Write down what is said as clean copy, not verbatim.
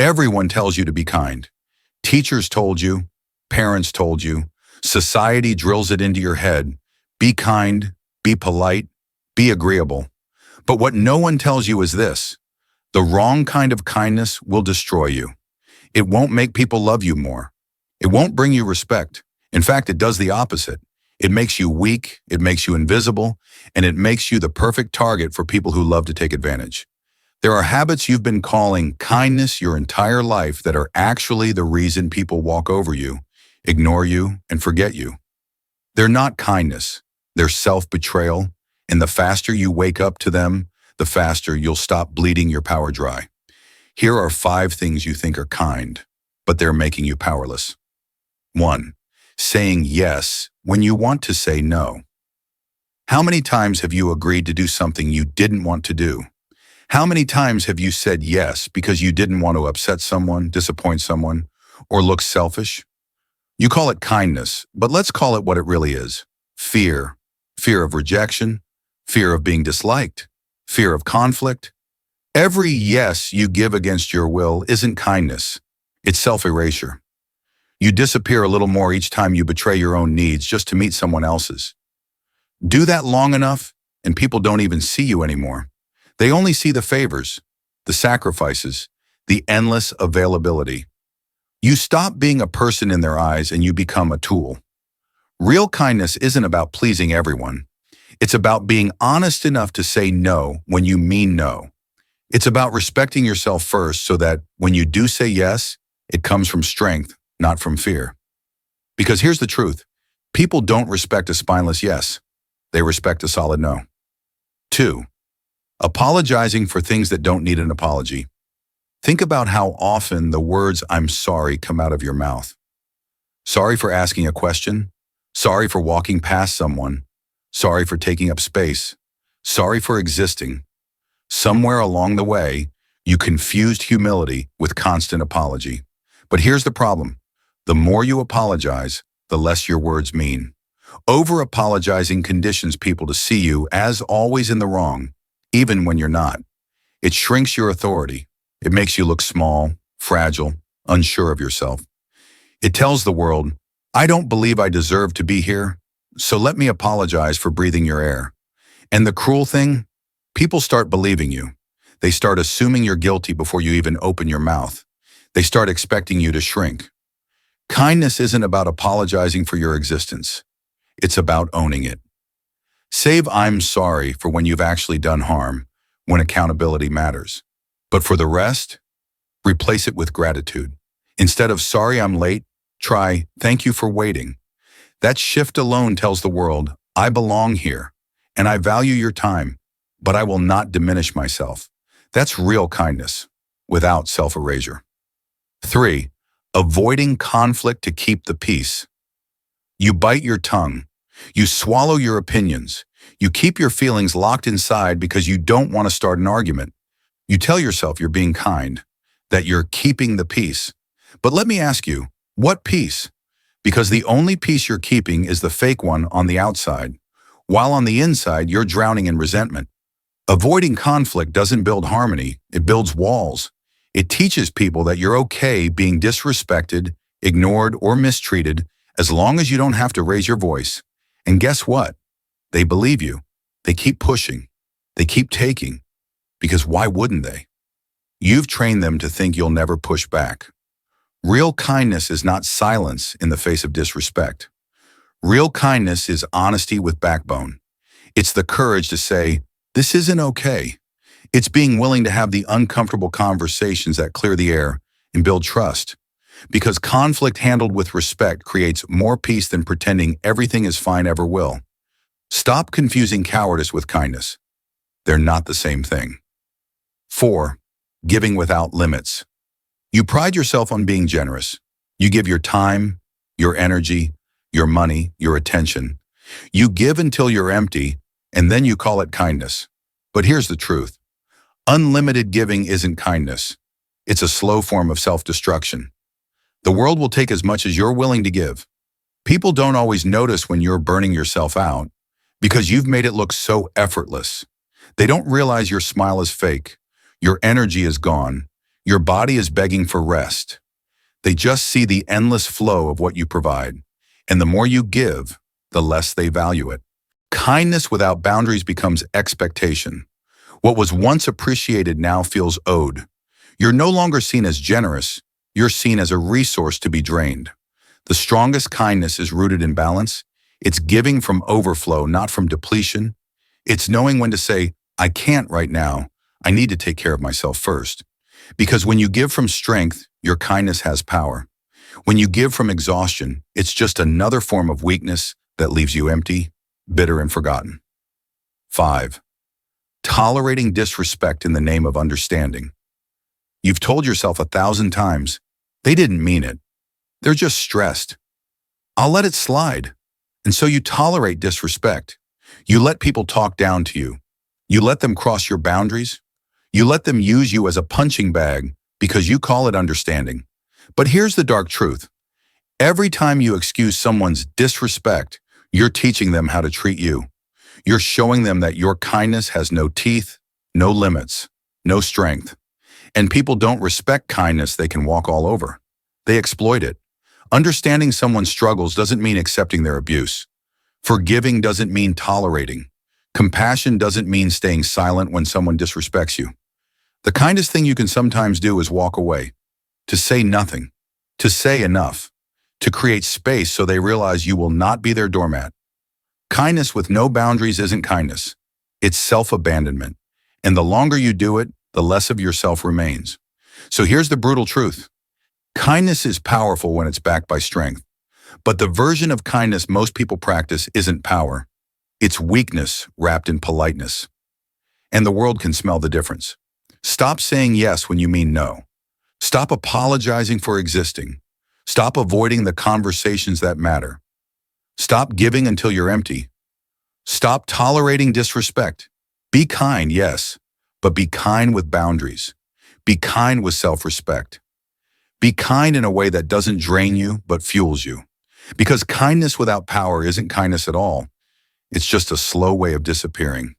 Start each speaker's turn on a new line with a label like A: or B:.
A: Everyone tells you to be kind. Teachers told you, parents told you, society drills it into your head. Be kind, be polite, be agreeable. But what no one tells you is this: the wrong kind of kindness will destroy you. It won't make people love you more. It won't bring you respect. In fact, it does the opposite. It makes you weak, it makes you invisible, and it makes you the perfect target for people who love to take advantage. There are habits you've been calling kindness your entire life that are actually the reason people walk over you, ignore you, and forget you. They're not kindness, they're self-betrayal, and the faster you wake up to them, the faster you'll stop bleeding your power dry. Here are 5 things you think are kind, but they're making you powerless. 1. Saying yes when you want to say no. How many times have you agreed to do something you didn't want to do? How many times have you said yes because you didn't want to upset someone, disappoint someone, or look selfish? You call it kindness, but let's call it what it really is. Fear. Fear of rejection, fear of being disliked, fear of conflict. Every yes you give against your will isn't kindness. It's self-erasure. You disappear a little more each time you betray your own needs just to meet someone else's. Do that long enough, and people don't even see you anymore. They only see the favors, the sacrifices, the endless availability. You stop being a person in their eyes and you become a tool. Real kindness isn't about pleasing everyone. It's about being honest enough to say no when you mean no. It's about respecting yourself first so that when you do say yes, it comes from strength, not from fear. Because here's the truth. People don't respect a spineless yes. They respect a solid no. 2. Apologizing for things that don't need an apology. Think about how often the words "I'm sorry" come out of your mouth. Sorry for asking a question. Sorry for walking past someone. Sorry for taking up space. Sorry for existing. Somewhere along the way, you confused humility with constant apology. But here's the problem. The more you apologize, the less your words mean. Over-apologizing conditions people to see you as always in the wrong, even when you're not. It shrinks your authority. It makes you look small, fragile, unsure of yourself. It tells the world, I don't believe I deserve to be here, so let me apologize for breathing your air. And the cruel thing? People start believing you. They start assuming you're guilty before you even open your mouth. They start expecting you to shrink. Kindness isn't about apologizing for your existence. It's about owning it. Save "I'm sorry" for when you've actually done harm, when accountability matters. But for the rest, replace it with gratitude. Instead of "sorry I'm late," try "thank you for waiting." That shift alone tells the world, I belong here, and I value your time, but I will not diminish myself. That's real kindness, without self-erasure. 3. Avoiding conflict to keep the peace. You bite your tongue. You swallow your opinions. You keep your feelings locked inside because you don't want to start an argument. You tell yourself you're being kind, that you're keeping the peace. But let me ask you, what peace? Because the only peace you're keeping is the fake one on the outside, while on the inside you're drowning in resentment. Avoiding conflict doesn't build harmony, it builds walls. It teaches people that you're okay being disrespected, ignored, or mistreated as long as you don't have to raise your voice. And guess what? They believe you. They keep pushing. They keep taking. Because why wouldn't they? You've trained them to think you'll never push back. Real kindness is not silence in the face of disrespect. Real kindness is honesty with backbone. It's the courage to say, this isn't okay. It's being willing to have the uncomfortable conversations that clear the air and build trust. Because conflict handled with respect creates more peace than pretending everything is fine ever will. Stop confusing cowardice with kindness. They're not the same thing. 4. Giving without limits. You pride yourself on being generous. You give your time, your energy, your money, your attention. You give until you're empty, and then you call it kindness. But here's the truth. Unlimited giving isn't kindness. It's a slow form of self-destruction. The world will take as much as you're willing to give. People don't always notice when you're burning yourself out because you've made it look so effortless. They don't realize your smile is fake, your energy is gone, Your body is begging for rest. They just see the endless flow of what you provide, and the more you give, the less they value it. Kindness without boundaries becomes expectation. What was once appreciated now feels owed. You're no longer seen as generous, you're seen as a resource to be drained. The strongest kindness is rooted in balance. It's giving from overflow, not from depletion. It's knowing when to say, I can't right now. I need to take care of myself first. Because when you give from strength, your kindness has power. When you give from exhaustion, it's just another form of weakness that leaves you empty, bitter, and forgotten. 5. Tolerating disrespect in the name of understanding. You've told yourself 1,000 times, they didn't mean it. They're just stressed. I'll let it slide. And so you tolerate disrespect. You let people talk down to you. You let them cross your boundaries. You let them use you as a punching bag because you call it understanding. But here's the dark truth. Every time you excuse someone's disrespect, you're teaching them how to treat you. You're showing them that your kindness has no teeth, no limits, no strength. And people don't respect kindness they can walk all over. They exploit it. Understanding someone's struggles doesn't mean accepting their abuse. Forgiving doesn't mean tolerating. Compassion doesn't mean staying silent when someone disrespects you. The kindest thing you can sometimes do is walk away, to say nothing, to say enough, to create space so they realize you will not be their doormat. Kindness with no boundaries isn't kindness. It's self-abandonment. And the longer you do it, the less of yourself remains. So here's the brutal truth. Kindness is powerful when it's backed by strength. But the version of kindness most people practice isn't power. It's weakness wrapped in politeness. And the world can smell the difference. Stop saying yes when you mean no. Stop apologizing for existing. Stop avoiding the conversations that matter. Stop giving until you're empty. Stop tolerating disrespect. Be kind, yes, but be kind with boundaries. Be kind with self-respect. Be kind in a way that doesn't drain you, but fuels you. Because kindness without power isn't kindness at all. It's just a slow way of disappearing.